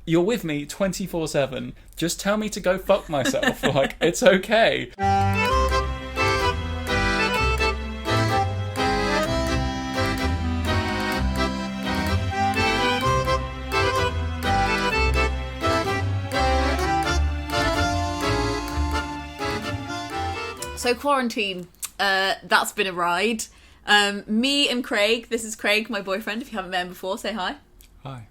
you're with me 24/7. Just tell me to go fuck myself. Like, it's okay. So quarantine, that's been a ride. Me and Craig, this is Craig, my boyfriend. If you haven't met him before, say hi. Hi.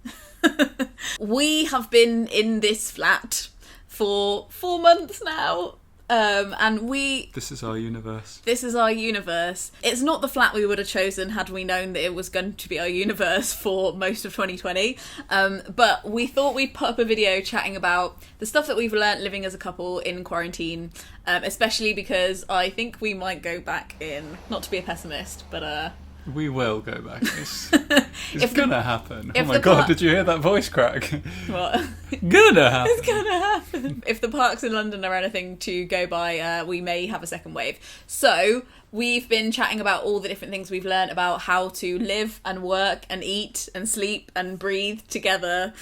We have been in this flat for 4 months now. And This is our universe. This is our universe. It's not the flat we would have chosen had we known that it was going to be our universe for most of 2020. But we thought we'd put up a video chatting about the stuff that we've learnt living as a couple in quarantine, especially because I think we might go back in. Not to be a pessimist, but... We will go back. It's gonna happen. Oh my god, did you hear that voice crack? What? Gonna happen. It's gonna happen. If the parks in London are anything to go by, we may have a second wave. So we've been chatting about all the different things we've learned about how to live and work and eat and sleep and breathe together,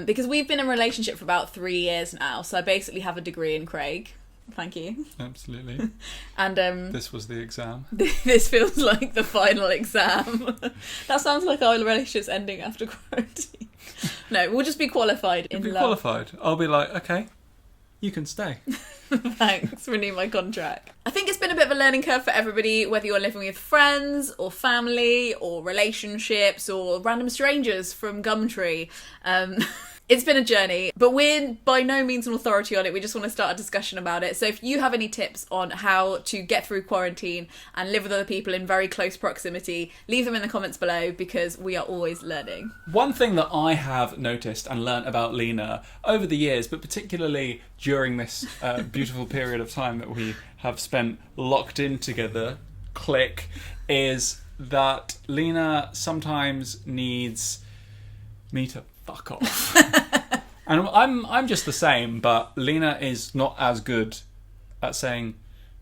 because we've been in a relationship for about 3 years now. So I basically have a degree in Craig. Thank you. Absolutely. And this was the exam. This feels like the final exam. That sounds like our relationship's ending after quarantine. No, we'll just be qualified in love. Qualified. I'll be like, okay, you can stay. Thanks, renew my contract. I think it's been a bit of a learning curve for everybody, whether you're living with friends or family or relationships or random strangers from Gumtree. It's been a journey, but we're by no means an authority on it. We just want to start a discussion about it. So if you have any tips on how to get through quarantine and live with other people in very close proximity, leave them in the comments below, because we are always learning. One thing that I have noticed and learnt about Lena over the years, but particularly during this beautiful period of time that we have spent locked in together, click, is that Lena sometimes needs me to fuck off. And I'm just the same, but Lena is not as good at saying,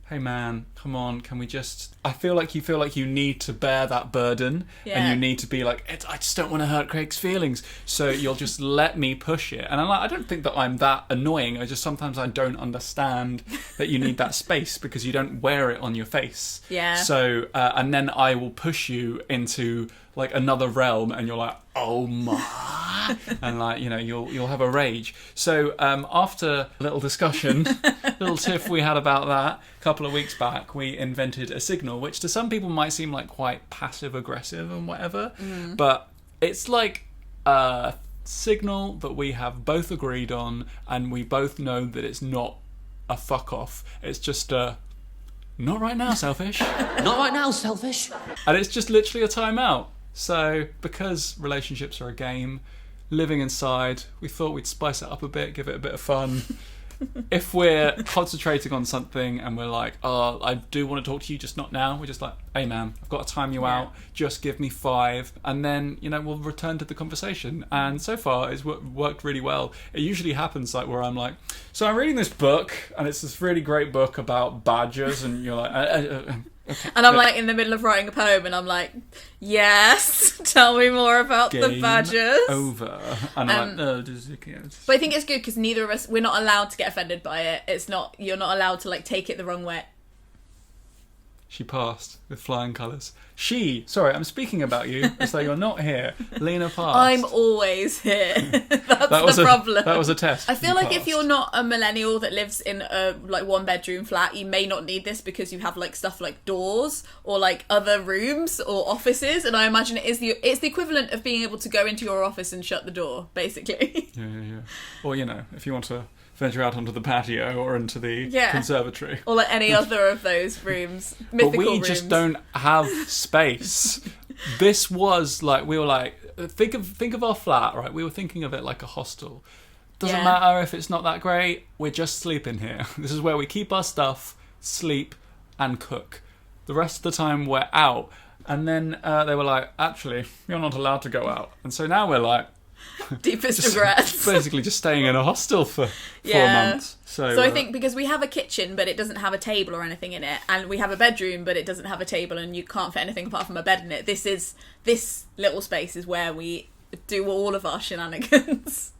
hey man, come on, can we just... I feel like you need to bear that burden, and you need to be like, I just don't want to hurt Craig's feelings, so you'll just let me push it. And I'm like, I don't think that I'm that annoying, sometimes I don't understand that you need that space because you don't wear it on your face. Yeah. So, and then I will push you into like another realm, and you're like, oh my, and like, you know, you'll have a rage. So after a little discussion, little tiff we had about that a couple of weeks back, we invented a signal, which to some people might seem like quite passive aggressive and whatever, but it's like a signal that we have both agreed on, and we both know that it's not a fuck off. It's just a not right now, selfish. Not right now, selfish. And it's just literally a timeout. So, because relationships are a game, living inside, we thought we'd spice it up a bit, give it a bit of fun. If we're concentrating on something and we're like, oh, I do want to talk to you, just not now, we're just like, hey man, I've got to time you out, just give me 5, and then, you know, we'll return to the conversation. And so far, it's worked really well. It usually happens like where I'm like, so I'm reading this book, and it's this really great book about badgers, and you're like, okay. And I'm like in the middle of writing a poem, and I'm like, yes, tell me more about Game the badgers. Over. And I'm like, no, But I think it's good because neither of us, we're not allowed to get offended by it. You're not allowed to like take it the wrong way. She passed with flying colours. Sorry, I'm speaking about you as though you're not here. Lena passed. I'm always here. That's the problem. That was a test. I feel like if you're not a millennial that lives in a like 1-bedroom flat, you may not need this because you have like stuff like doors or like other rooms or offices, and I imagine it's the equivalent of being able to go into your office and shut the door, basically. Yeah. Or, you know, if you want to venture out onto the patio or into the conservatory. Or like any other of those rooms. Mythical but we rooms. just don't have space. This was like, we were like, think of our flat, right? We were thinking of it like a hostel. Doesn't matter if it's not that great, we're just sleeping here. This is where we keep our stuff, sleep, and cook. The rest of the time we're out. And then they were like, actually, you're not allowed to go out. And so now we're like, deepest regrets. Basically just staying in a hostel for 4 months. So I think because we have a kitchen but it doesn't have a table or anything in it, and we have a bedroom but it doesn't have a table and you can't fit anything apart from a bed in it, this little space is where we do all of our shenanigans.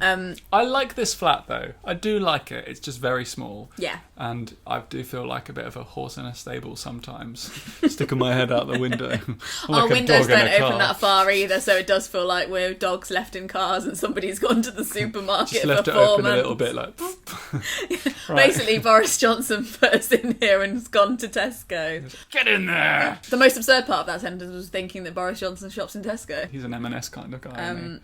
I like this flat though. I do like it. It's just very small. Yeah. And I do feel like a bit of a horse in a stable sometimes, sticking my head out the window. Our windows don't open that far either, so it does feel like we're dogs left in cars and somebody's gone to the supermarket just left for it 4 open months. a little bit, like. Right. Basically, Boris Johnson put us in here and has gone to Tesco. Get in there! The most absurd part of that sentence was thinking that Boris Johnson shops in Tesco. He's an M&S kind of guy. Isn't he?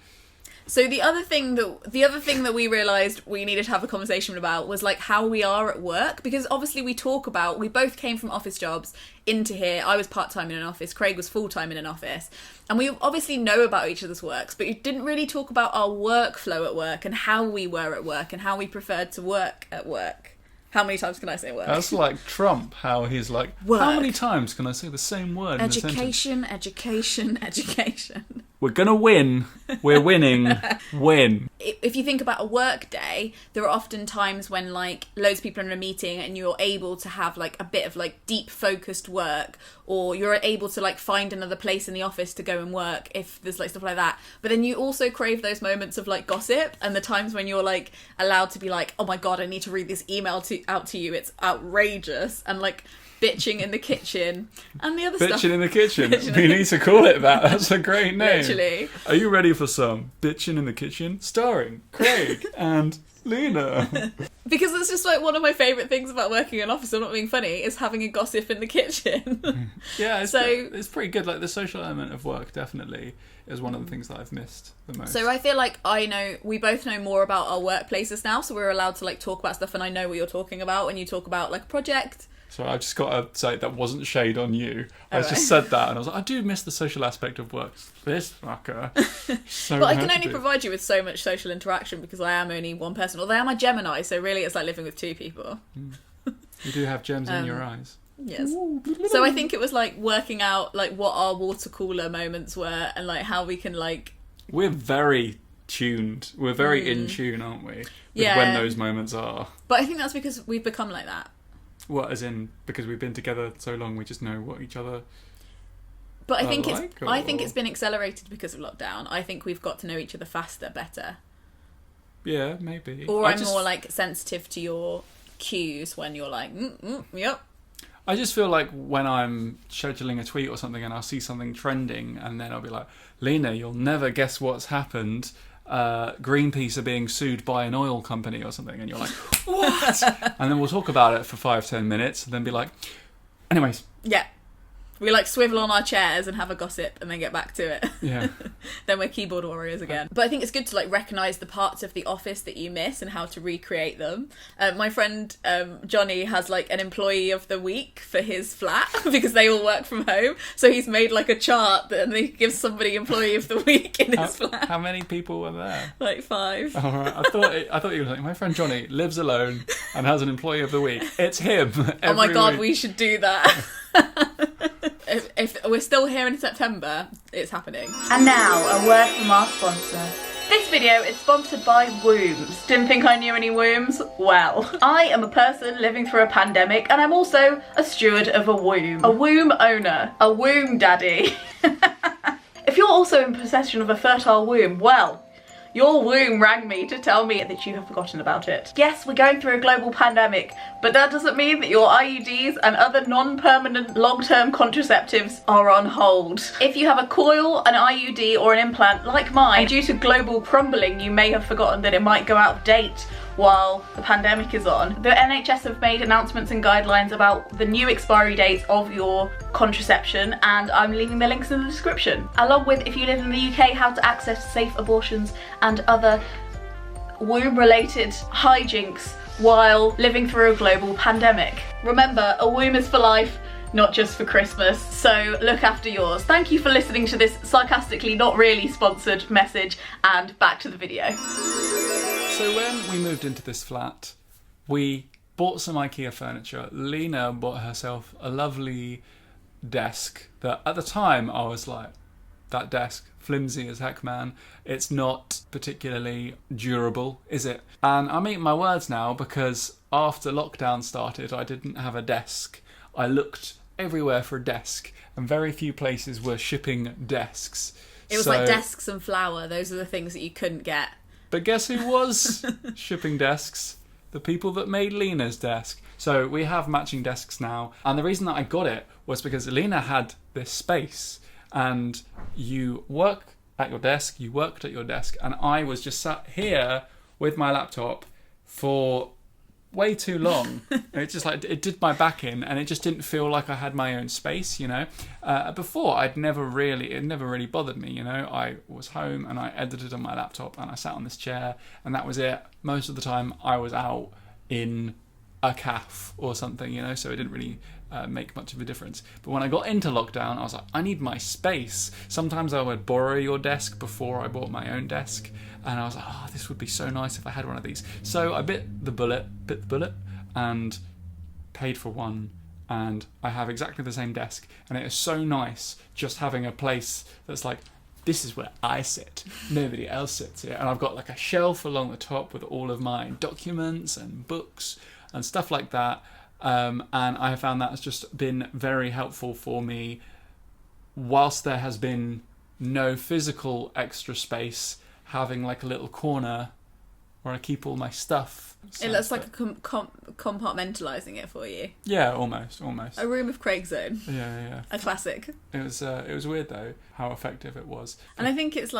So the other thing that we realised we needed to have a conversation about was like how we are at work, because obviously we both came from office jobs into here. I was part-time in an office, Craig was full-time in an office, and we obviously know about each other's works, but you didn't really talk about our workflow at work and how we were at work and how we preferred to work at work. How many times can I say work? That's like Trump, how he's like, work. How many times can I say the same word in a sentence? Education. We're gonna win. We're winning. Win. If you think about a work day, there are often times when like loads of people are in a meeting and you're able to have like a bit of like deep focused work, or you're able to like find another place in the office to go and work if there's like stuff like that. But then you also crave those moments of like gossip and the times when you're like allowed to be like, oh my god, I need to read this email out to you. It's outrageous, and like bitching in the kitchen and the other stuff. Bitching in the kitchen. We need to call it that. That's a great name. Literally. Are you ready for some Bitching in the Kitchen? Starring Craig and Lena. Because it's just like one of my favourite things about working in an office, I'm not being funny, is having a gossip in the kitchen. Yeah, it's pretty good. Like the social element of work definitely is one of the things that I've missed the most. So I feel like we both know more about our workplaces now, so we're allowed to like talk about stuff, and I know what you're talking about when you talk about like a project. So I've just got to say that wasn't shade on you. I just said that and I was like, I do miss the social aspect of work. This fucker. So But I can only provide you with so much social interaction because I am only one person. Although I am a Gemini, so really it's like living with two people. You do have gems in your eyes. Yes. So I think it was like working out like what our water cooler moments were and like how we can like... We're very tuned. We're very in tune, aren't we? With when those moments are. But I think that's because we've become like that. What, as in, because we've been together so long, we just know what each other. But I think it's been accelerated because of lockdown. I think we've got to know each other faster, better. Yeah, maybe. Or I'm more like sensitive to your cues when you're like, yep. I just feel like when I'm scheduling a tweet or something and I'll see something trending and then I'll be like, Lena, you'll never guess what's happened. Greenpeace are being sued by an oil company or something, and you're like, what? And then we'll talk about it for 5-10 minutes and then be like, anyways. Yeah. We like swivel on our chairs and have a gossip and then get back to it. Yeah. Then we're keyboard warriors again. But I think it's good to like recognise the parts of the office that you miss and how to recreate them. My friend Johnny has like an employee of the week for his flat because they all work from home. So he's made like a chart and he gives somebody employee of the week in his flat. How many people were there? Like 5. All right. I thought you were like, my friend Johnny lives alone and has an employee of the week. It's him. Oh my god, week. we should do that. If we're still here in September, it's happening. And now, a word from our sponsor. This video is sponsored by Wombs. Didn't think I knew any wombs? Well, I am a person living through a pandemic and I'm also a steward of a womb. A womb owner. A womb daddy. If you're also in possession of a fertile womb, well, your womb rang me to tell me that you have forgotten about it. Yes, we're going through a global pandemic, but that doesn't mean that your IUDs and other non-permanent long-term contraceptives are on hold. If you have a coil, an IUD or an implant like mine, and due to global crumbling you may have forgotten that it might go out of date while the pandemic is on, the NHS have made announcements and guidelines about the new expiry dates of your contraception, and I'm leaving the links in the description. Along with, if you live in the UK, how to access safe abortions and other womb-related hijinks while living through a global pandemic. Remember, a womb is for life, not just for Christmas, so look after yours. Thank you for listening to this sarcastically not really sponsored message, and back to the video. So when we moved into this flat, we bought some IKEA furniture. Lena bought herself a lovely desk that at the time I was like, that desk, flimsy as heck, man. It's not particularly durable, is it? And I'm eating my words now because after lockdown started, I didn't have a desk. I looked everywhere for a desk and very few places were shipping desks. It was like desks and flour. Those are the things that you couldn't get. But guess who was shipping desks? The people that made Lena's desk. So we have matching desks now. And the reason that I got it was because Lena had this space. And you work at your desk, you worked at your desk. And I was just sat here with my laptop for way too long. It just like it did my back in, and it just didn't feel like I had my own space, you know. Before it never really bothered me, you know. I was home and I edited on my laptop and I sat on this chair and that was it. Most of the time I was out in a cafe or something, you know, so it didn't really make much of a difference. But when I got into lockdown, I was like, I need my space. Sometimes I would borrow your desk before I bought my own desk. And I was like, oh, this would be so nice if I had one of these. So I bit the bullet, and paid for one. And I have exactly the same desk. And it is so nice just having a place that's like, this is where I sit. Nobody else sits here. And I've got like a shelf along the top with all of my documents and books and stuff like that. And I have found that has just been very helpful for me. Whilst there has been no physical extra space, having like a little corner where I keep all my stuff. It looks like compartmentalising it for you. Yeah, almost. A room of Craig's Zone. Yeah. A classic. It was weird though how effective it was. And I think it's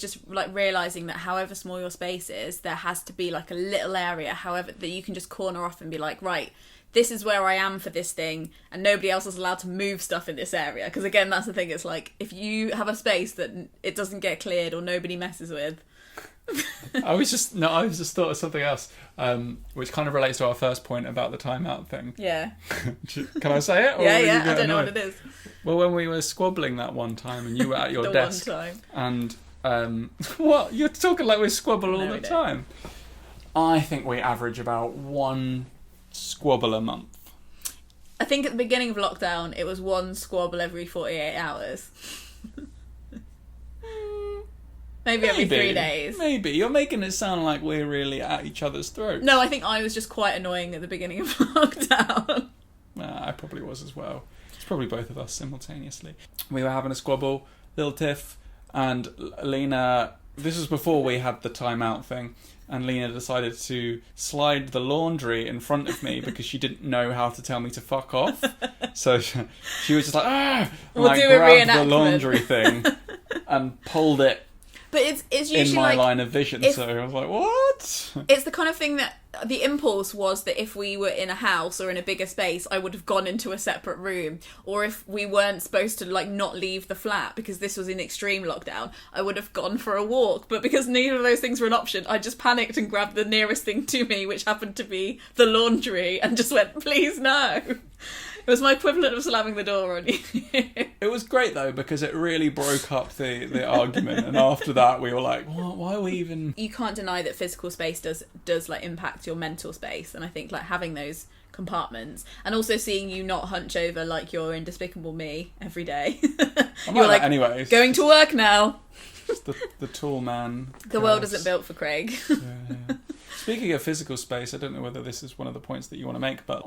just like realising that however small your space is, there has to be like a little area, however, that you can just corner off and be like, right, this is where I am for this thing, and nobody else is allowed to move stuff in this area. Because again, that's the thing. It's like if you have a space that it doesn't get cleared or nobody messes with. I just thought of something else, which kind of relates to our first point about the timeout thing. Yeah. Can I say it? Or Yeah. I don't know what it is. Well, when we were squabbling that one time, and you were at your The desk, one time. and what, you're talking like we squabble all No, the we don't. time. I think we average about one squabble a month. I think at the beginning of lockdown, it was one squabble every 48 hours. Maybe every 3 days. Maybe. You're making it sound like we're really at each other's throats. No, I think I was just quite annoying at the beginning of lockdown. I probably was as well. It's probably both of us simultaneously. We were having a squabble, little tiff, and Lena... This was before we had the timeout thing. And Lena decided to slide the laundry in front of me because she didn't know how to tell me to fuck off. So she was just like, ah! And We'll I do a grabbed the reenactment. laundry thing and pulled it But it's usually in my like... line of vision. So I was like, what? It's the kind of thing that the impulse was that if we were in a house or in a bigger space, I would have gone into a separate room. Or if we weren't supposed to like not leave the flat because this was in extreme lockdown, I would have gone for a walk. But because neither of those things were an option, I just panicked and grabbed the nearest thing to me, which happened to be the laundry, and just went, please no. It was my equivalent of slamming the door on you. It was great though because it really broke up the argument, and after that we were like, well, why are we even... You can't deny that physical space does like impact your mental space, and I think like having those compartments and also seeing you not hunch over like you're in Despicable Me every day. You're like, anyways. going to work now. It's the tall man. The world isn't built for Craig. Yeah. Speaking of physical space, I don't know whether this is one of the points that you want to make, but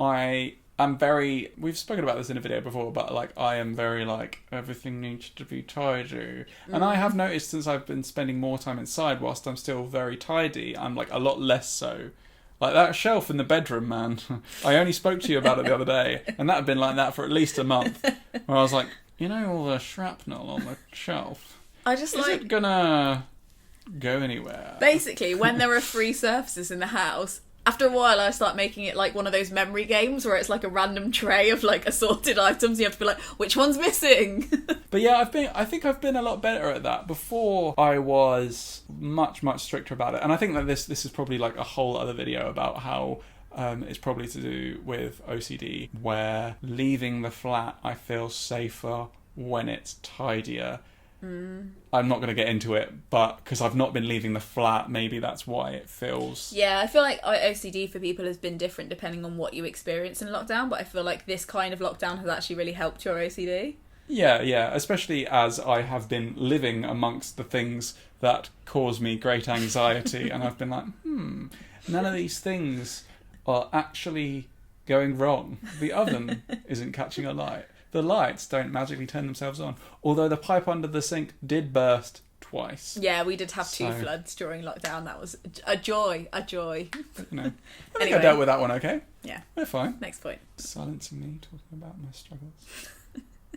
we've spoken about this in a video before, but like I am very like, everything needs to be tidy. And I have noticed since I've been spending more time inside, whilst I'm still very tidy, I'm like a lot less so. Like that shelf in the bedroom, man. I only spoke to you about it the other day, and that had been like that for at least a month. Where I was like, you know, all the shrapnel on the shelf. I just Is it gonna go anywhere? Basically, when there are free surfaces in the house, after a while I start making it like one of those memory games where it's like a random tray of like assorted items. You have to be like, which one's missing? But yeah, I think I've been a lot better at that. Before I was much stricter about it, and I think that this is probably like a whole other video about how it's probably to do with OCD, where leaving the flat I feel safer when it's tidier. I'm not going to get into it, but because I've not been leaving the flat, maybe that's why it feels... Yeah, I feel like OCD for people has been different depending on what you experience in lockdown, but I feel like this kind of lockdown has actually really helped your OCD. Yeah, especially as I have been living amongst the things that cause me great anxiety, and I've been like, none of these things are actually going wrong. The oven isn't catching a light. The lights don't magically turn themselves on. Although the pipe under the sink did burst twice. Yeah, we did have two So- floods during lockdown. That was a joy. But, you know, I think Anyway. I dealt with that one okay. Yeah. We're fine. Next point. Silencing me, talking about my struggles.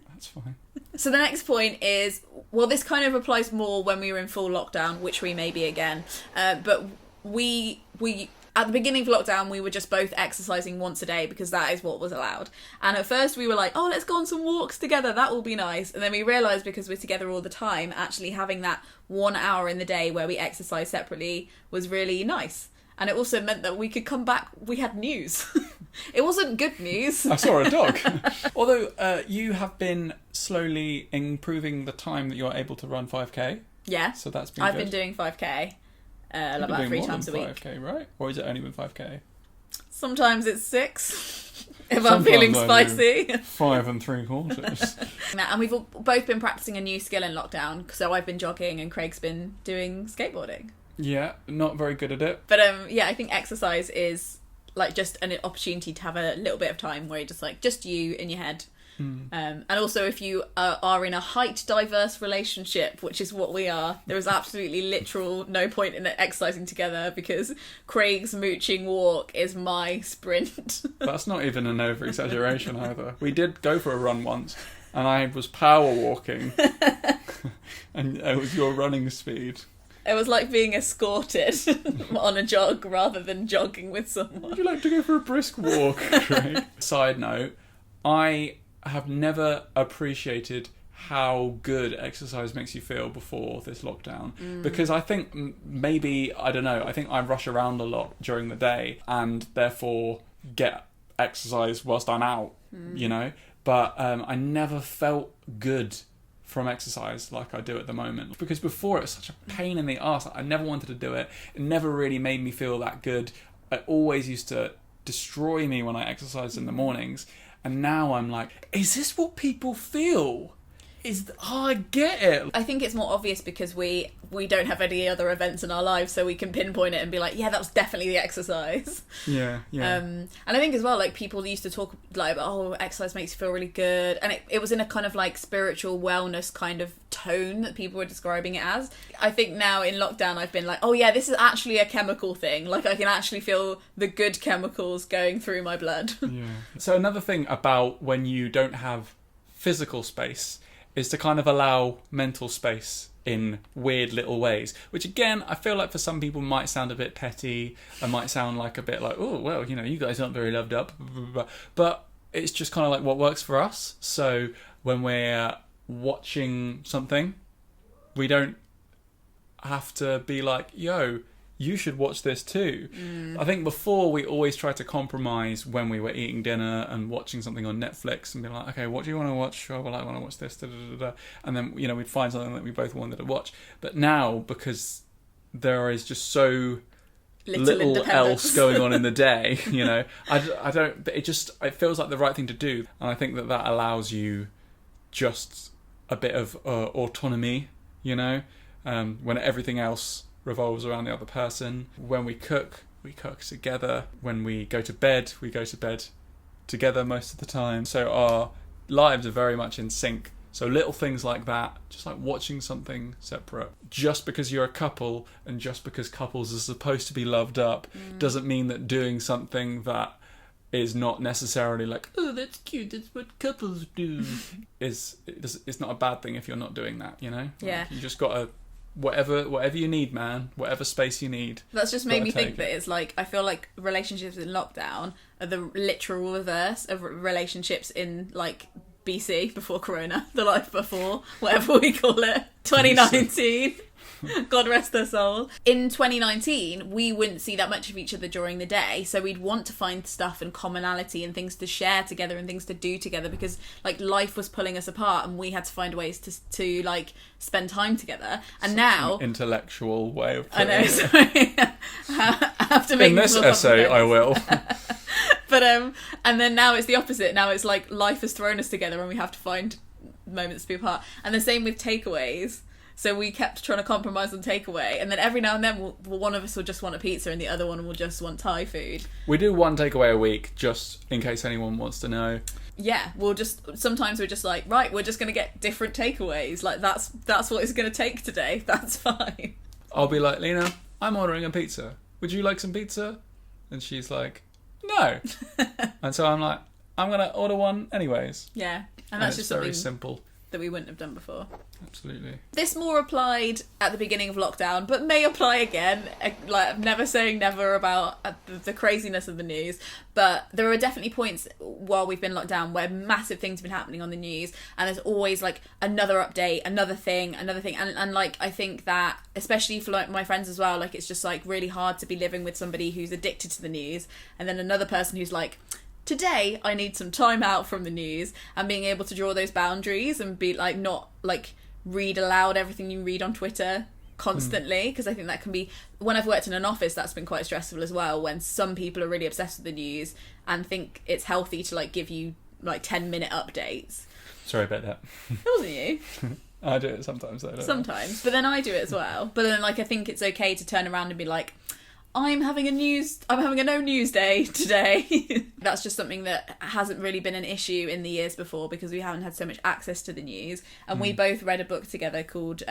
That's fine. So the next point is, well, this kind of applies more when we were in full lockdown, which we may be again. But we at the beginning of lockdown, we were just both exercising once a day because that is what was allowed. And at first we were like, oh, let's go on some walks together. That will be nice. And then we realised, because we're together all the time, actually having that 1 hour in the day where we exercise separately was really nice. And it also meant that we could come back. We had news. It wasn't good news. I saw a dog. Although you have been slowly improving the time that you're able to run 5k. Yeah. So that's been I've good. been doing 5k. You've been About doing 3 more times a than week. 5k, right? Or has it only been 5k? Sometimes it's 6 if I'm Sometimes feeling I do. spicy. 5 3/4. And we've both been practicing a new skill in lockdown. So I've been jogging and Craig's been doing skateboarding. Yeah, not very good at it. But yeah, I think exercise is like just an opportunity to have a little bit of time where you're just you in your head. And also, if you are in a height diverse relationship, which is what we are, there is absolutely literal no point in exercising together because Craig's mooching walk is my sprint. That's not even an over exaggeration either. We did go for a run once, and I was power walking, and it was your running speed. It was like being escorted on a jog rather than jogging with someone. Would you like to go for a brisk walk, Craig? Side note, I have never appreciated how good exercise makes you feel before this lockdown. Because I think maybe, I don't know, I think I rush around a lot during the day and therefore get exercise whilst I'm out, you know? But I never felt good from exercise like I do at the moment. Because before it was such a pain in the arse. I never wanted to do it. It never really made me feel that good. It always used to destroy me when I exercised in the mornings. And now I'm like, is this what people feel? I get it. I think it's more obvious because we don't have any other events in our lives, so we can pinpoint it and be like, yeah, that was definitely the exercise. Yeah. And I think as well, like, people used to talk like, oh, exercise makes you feel really good, and it was in a kind of like spiritual wellness kind of tone that people were describing it as. I think now in lockdown I've been like, oh yeah, this is actually a chemical thing. Like, I can actually feel the good chemicals going through my blood. Yeah. So another thing about when you don't have physical space is to kind of allow mental space in weird little ways, which again, I feel like for some people might sound a bit petty and might sound like a bit like, oh, well, you know, you guys aren't very loved up, but it's just kind of like what works for us. So when we're watching something, we don't have to be like, yo, you should watch this too. I think before we always tried to compromise when we were eating dinner and watching something on Netflix and be like, okay, what do you want to watch? Oh, well, I want to watch this. Da, da, da, da. And then, you know, we'd find something that we both wanted to watch. But now, because there is just so little else going on in the day, you know, I don't, it feels like the right thing to do. And I think that allows you just a bit of autonomy, you know, when everything else revolves around the other person. When we cook together. When we go to bed together most of the time. So our lives are very much in sync. So little things like that, just like watching something separate. Just because you're a couple and just because couples are supposed to be loved up doesn't mean that doing something that is not necessarily like, oh, that's cute, that's what couples do. It's not a bad thing if you're not doing that, you know? Yeah. Like, you just gotta whatever you need, man, whatever space you need. That's just made me think take that it's like, I feel like relationships in lockdown are the literal reverse of relationships in like BC, before Corona, the life before, whatever we call it, 2019. God rest their soul. In 2019, we wouldn't see that much of each other during the day, so we'd want to find stuff and commonality and things to share together and things to do together, because like life was pulling us apart and we had to find ways to like spend time together. And now, intellectual way of I putting know, it. sorry, I have to make In this more essay, I complicated. will. But and then now it's the opposite. Now it's like life has thrown us together and we have to find moments to be apart. And the same with takeaways. So we kept trying to compromise on takeaway, and then every now and then one of us will just want a pizza and the other one will just want Thai food. We do one takeaway a week, just in case anyone wants to know. Yeah, sometimes we're just like, right, we're just going to get different takeaways. Like, that's what it's going to take today. That's fine. I'll be like, Lena, I'm ordering a pizza. Would you like some pizza? And she's like, no. And so I'm like, I'm going to order one anyways. Yeah, and that's just very something simple that we wouldn't have done before. Absolutely. This more applied at the beginning of lockdown, but may apply again. Like, I'm never saying never about the craziness of the news, but there are definitely points while we've been locked down where massive things have been happening on the news, and there's always like another update, another thing, and like, I think that especially for like my friends as well, like, it's just like really hard to be living with somebody who's addicted to the news, and then another person who's like, today I need some time out from the news, and being able to draw those boundaries and be like, not like read aloud everything you read on Twitter constantly, because I think that can be, when I've worked in an office, that's been quite stressful as well, when some people are really obsessed with the news and think it's healthy to like give you like 10-minute updates. Sorry about that. It wasn't you. I do it sometimes though. Sometimes, but then I do it as well. But then like, I think it's okay to turn around and be like, I'm having a no news day today. That's just something that hasn't really been an issue in the years before, because we haven't had so much access to the news. And we both read a book together called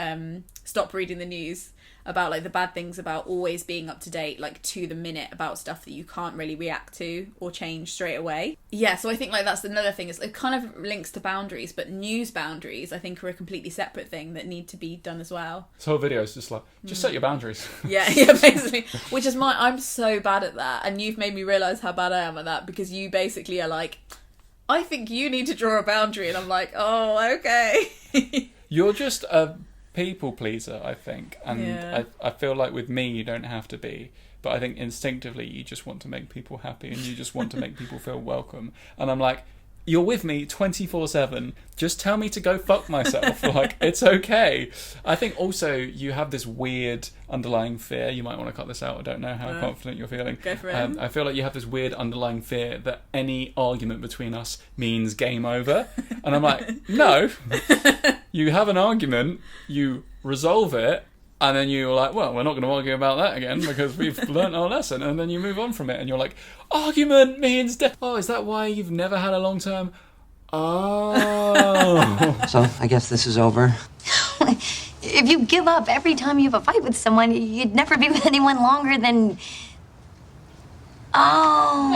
Stop Reading the News, about like the bad things about always being up to date, like to the minute, about stuff that you can't really react to or change straight away. Yeah, so I think like that's another thing, is it kind of links to boundaries, but news boundaries I think are a completely separate thing that need to be done as well. This whole video is just like, just set your boundaries. Yeah, basically. Which is I'm so bad at that, and you've made me realise how bad I am at that, because you basically are like, I think you need to draw a boundary, and I'm like, oh, okay. You're just a people pleaser, I think, and Yeah. I feel like with me you don't have to be, but I think instinctively you just want to make people happy and you just want to make people feel welcome, and I'm like, you're with me 24/7, just tell me to go fuck myself. Like, it's okay. I think also you have this weird underlying fear, you might want to cut this out, I don't know how confident you're feeling. Go for it. I feel like you have this weird underlying fear that any argument between us means game over, and I'm like, no. You have an argument, you resolve it, and then you're like, well, we're not going to argue about that again because we've learnt our lesson, and then you move on from it, and you're like, argument means death. Oh, is that why you've never had a long term? Oh. So, I guess this is over. If you give up every time you have a fight with someone, you'd never be with anyone longer than... Oh.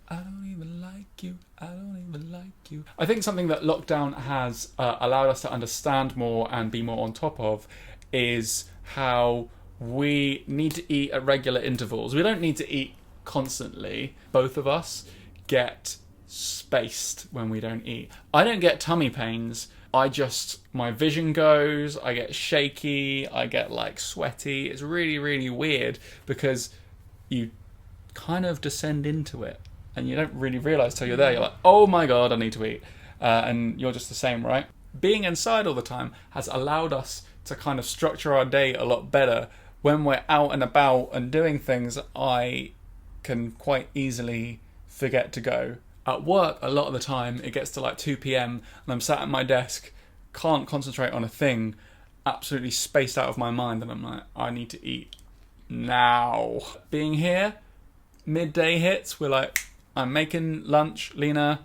I don't even like you. I don't even like you. I think something that lockdown has allowed us to understand more and be more on top of is how we need to eat at regular intervals. We don't need to eat constantly. Both of us get spaced when we don't eat. I don't get tummy pains. My vision goes, I get shaky, I get like sweaty. It's really, really weird because you kind of descend into it and you don't really realise till you're there. You're like, oh my God, I need to eat. And you're just the same, right? Being inside all the time has allowed us to kind of structure our day a lot better. When we're out and about and doing things, I can quite easily forget to go. At work, a lot of the time, it gets to like 2 p.m. and I'm sat at my desk, can't concentrate on a thing, absolutely spaced out of my mind, and I'm like, I need to eat now. Being here, midday hits, we're like, I'm making lunch, Lena,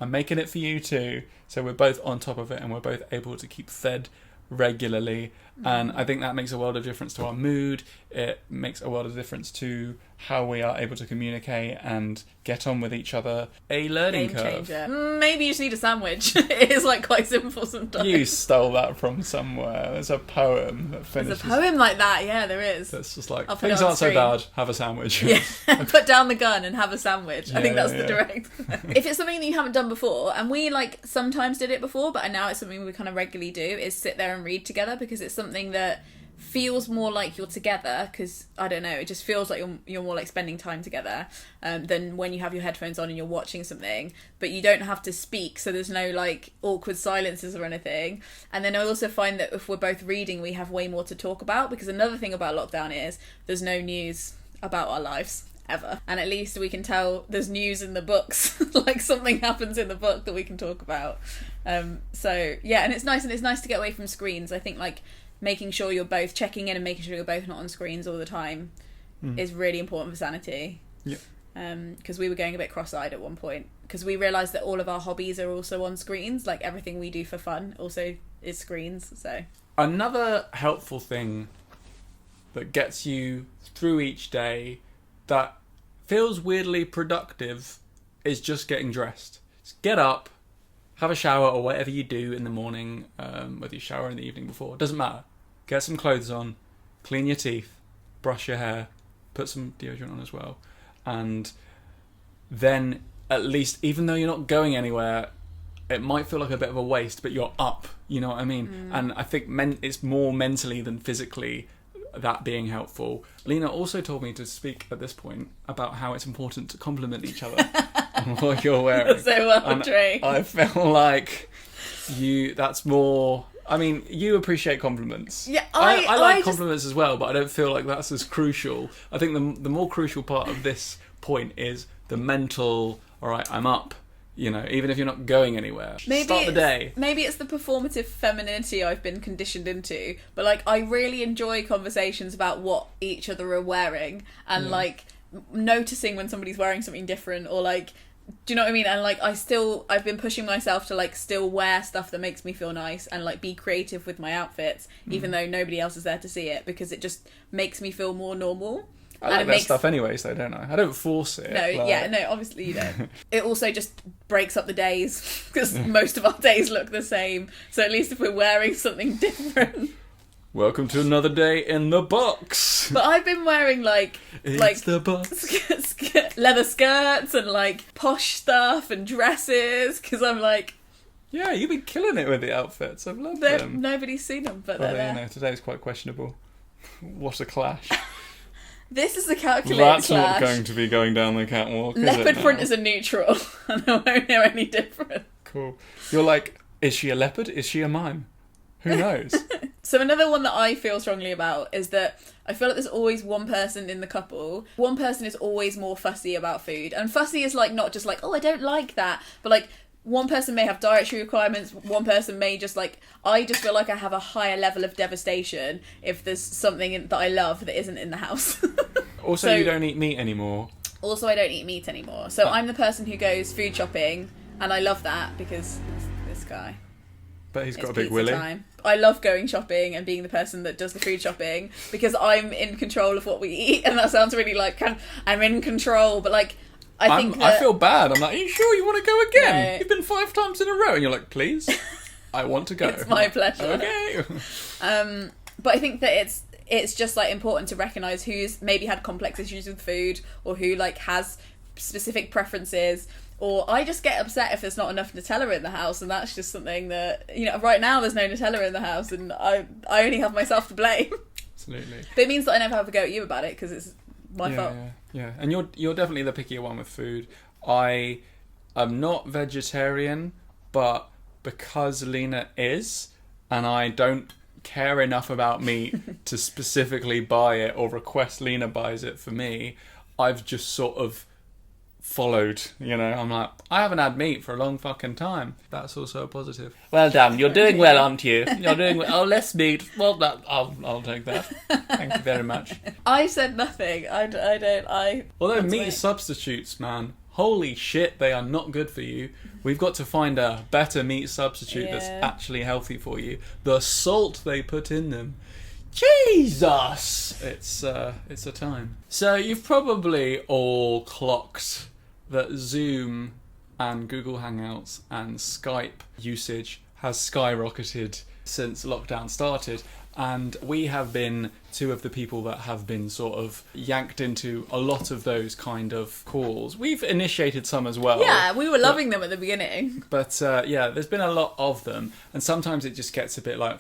I'm making it for you too. So we're both on top of it and we're both able to keep fed regularly. And I think that makes a world of difference to our mood. It makes a world of difference to how we are able to communicate and get on with each other. A learning Game curve. changer. Maybe you just need a sandwich. It is like quite simple sometimes. You stole that from somewhere. There's a poem that finishes. There's a poem like that, yeah, there is. That's just like, I'll put it things on aren't so screen. bad, have a sandwich. Yeah, put down the gun and have a sandwich. I think that's the Yeah. direct. If it's something that you haven't done before, and we like sometimes did it before, but now it's something we kind of regularly do, is sit there and read together, because it's something that feels more like you're together, because I don't know, it just feels like you're more like spending time together than when you have your headphones on and you're watching something, but you don't have to speak, so there's no like awkward silences or anything. And then I also find that if we're both reading, we have way more to talk about, because another thing about lockdown is there's no news about our lives. ever. And at least we can tell there's news in the books, like something happens in the book that we can talk about. So yeah, and it's nice to get away from screens. I think like making sure you're both checking in and making sure you're both not on screens all the time is really important for sanity. Yep. Because we were going a bit cross-eyed at one point because we realised that all of our hobbies are also on screens. Like everything we do for fun also is screens. So another helpful thing that gets you through each day that feels weirdly productive is just getting dressed. Just get up, have a shower or whatever you do in the morning, whether you shower in the evening before, it doesn't matter. Get some clothes on, clean your teeth, brush your hair, put some deodorant on as well. And then at least, even though you're not going anywhere, it might feel like a bit of a waste, but you're up, you know what I mean? And I think it's more mentally than physically that being helpful. Lena also told me to speak at this point about how it's important to compliment each other on what you're wearing. So well, Trey. I feel like that's more... I mean, you appreciate compliments. Yeah, I like compliments as well, but I don't feel like that's as crucial. I think the more crucial part of this point is the mental, all right, I'm up, you know, even if you're not going anywhere. Start the day. Maybe it's the performative femininity I've been conditioned into, but like I really enjoy conversations about what each other are wearing and like noticing when somebody's wearing something different or like, do you know what I mean? And like I've been pushing myself to like still wear stuff that makes me feel nice and like be creative with my outfits, even though nobody else is there to see it, because it just makes me feel more normal. I like that stuff anyways, though, don't I? I don't force it. No, obviously you don't. It also just breaks up the days because most of our days look the same. So at least if we're wearing something different. Welcome to another day in the box. But I've been wearing it's the box. leather skirts and like posh stuff and dresses because I'm like, yeah, you've been killing it with the outfits. I've loved them. Nobody's seen them, but well, they're there. You know, today's quite questionable. What a clash. This is the calculated That's clash. not going to be going down the catwalk. Leopard print is a neutral, and I won't know any different. Cool. You're like, is she a leopard? Is she a mime? Who knows? So another one that I feel strongly about is that I feel like there's always one person in the couple. One person is always more fussy about food. And fussy is like not just like, oh, I don't like that. But like one person may have dietary requirements. One person may just like, I just feel like I have a higher level of devastation if there's something that I love that isn't in the house. Also, you don't eat meat anymore. Also, I don't eat meat anymore. So I'm the person who goes food shopping. And I love that because this guy. But he's got a big willy. Time. I love going shopping and being the person that does the food shopping because I'm in control of what we eat, and that sounds really like I'm in control, but like I feel bad. I'm like, are you sure you want to go again? No. You've been 5 times in a row, and you're like, please, I want to go. It's my pleasure. Okay. But I think that it's just like important to recognise who's maybe had complex issues with food or who like has specific preferences. Or I just get upset if there's not enough Nutella in the house, and that's just something that, you know, right now there's no Nutella in the house, and I only have myself to blame. Absolutely. But it means that I never have a go at you about it, because it's my fault. Yeah. And you're definitely the pickier one with food. I am not vegetarian, but because Lena is, and I don't care enough about meat to specifically buy it or request Lena buys it for me, I've just sort of followed, you know. I'm like, I haven't had meat for a long fucking time. That's also a positive. Well done, you're doing well, aren't you? You're doing well. Oh, less meat. Well, I'll take that. Thank you very much. I said nothing. I don't. Although meat substitutes, man, holy shit, they are not good for you. We've got to find a better meat substitute that's actually healthy for you. The salt they put in them. Jesus! It's a time. So you've probably all clocked that Zoom and Google Hangouts and Skype usage has skyrocketed since lockdown started, and we have been 2 of the people that have been sort of yanked into a lot of those kind of calls. We've initiated some as well. Yeah, we were loving them at the beginning. But there's been a lot of them, and sometimes it just gets a bit like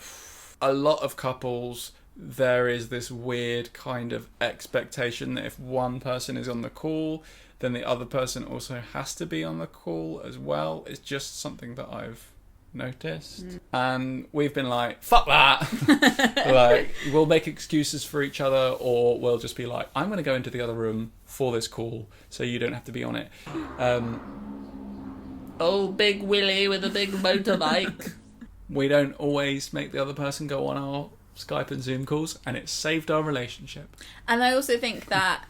a lot of couples. There is this weird kind of expectation that if one person is on the call, then the other person also has to be on the call as well. It's just something that I've noticed. And we've been like, fuck that. Like, we'll make excuses for each other, or we'll just be like, I'm going to go into the other room for this call so you don't have to be on it. Oh, Big Willie with a big motorbike. We don't always make the other person go on our Skype and Zoom calls, and it's saved our relationship. And I also think that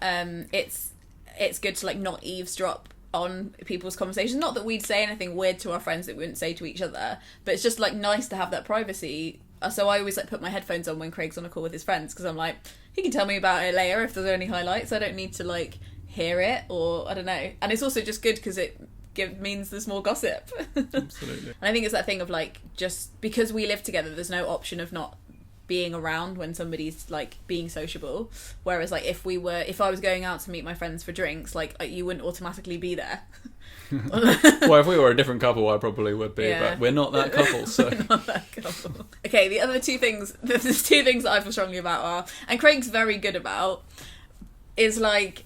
it's good to like not eavesdrop on people's conversations. Not that we'd say anything weird to our friends that we wouldn't say to each other, but it's just like nice to have that privacy. So I always like put my headphones on when Craig's on a call with his friends, because I'm like, he can tell me about it later if there's any highlights. I don't need to like hear it, or I don't know. And it's also just good because it means there's more gossip. Absolutely. And I think it's that thing of like, just because we live together, there's no option of not being around when somebody's like being sociable. Whereas like if I was going out to meet my friends for drinks, like you wouldn't automatically be there. Well, if we were a different couple, I probably would be, Yeah. but we're not that couple, so. We're not that couple. Okay, the other two things, there's two things that I feel strongly about are, and Craig's very good about, is like,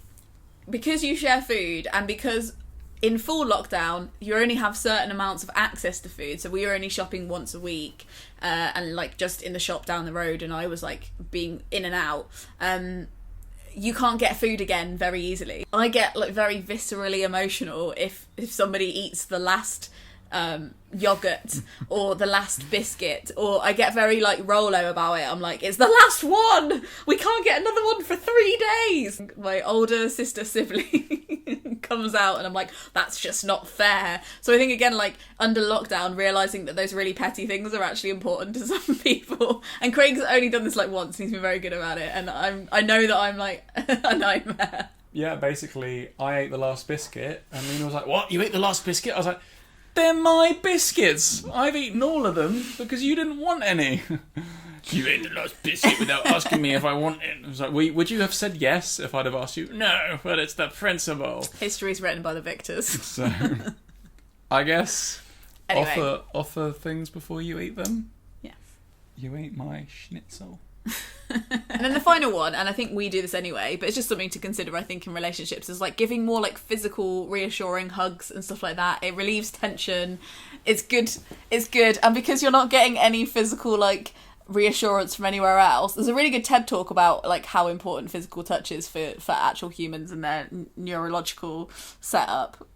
because you share food and because in full lockdown you only have certain amounts of access to food, so we were only shopping once a week, and like just in the shop down the road, and I was like being in and out, you can't get food again very easily. I get like very viscerally emotional if somebody eats the last yogurt or the last biscuit, or I get very like Rolo about it. I'm like, it's the last one, we can't get another one for 3 days. My older sister sibling comes out and I'm like, that's just not fair. So I think again, like under lockdown, realising that those really petty things are actually important to some people, and Craig's only done this like once, he's been very good about it, and I know that I'm like a nightmare. Yeah, basically, I ate the last biscuit, and Lena was like, what, you ate the last biscuit? I was like, they're my biscuits. I've eaten all of them because you didn't want any. You ate the last biscuit without asking me if I want it. I was like, would you have said yes if I'd have asked you? No, but it's the principle. History's written by the victors. So, I guess, Anyway. offer things before you eat them. Yes. You ate my schnitzel. And then the final one, and I think we do this anyway, but it's just something to consider, I think, in relationships, is like giving more like physical reassuring hugs and stuff like that. It relieves tension. It's good. And because you're not getting any physical like reassurance from anywhere else, there's a really good TED talk about like how important physical touch is for actual humans and their neurological setup.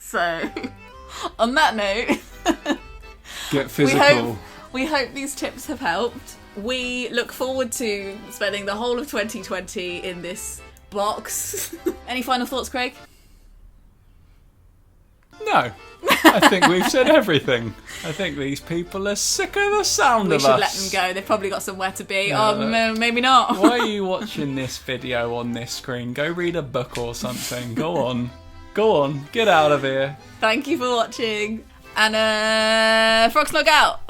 So on that note, Get physical. we hope these tips have helped. We look forward to spending the whole of 2020 in this box. Any final thoughts, Craig? No. I think we've said everything. I think these people are sick of the sound We of should us. let them go. They've probably got somewhere to be. Yeah. Maybe not. Why are you watching this video on this screen? Go read a book or something. Go on. Get out of here. Thank you for watching. And Frog's Log out.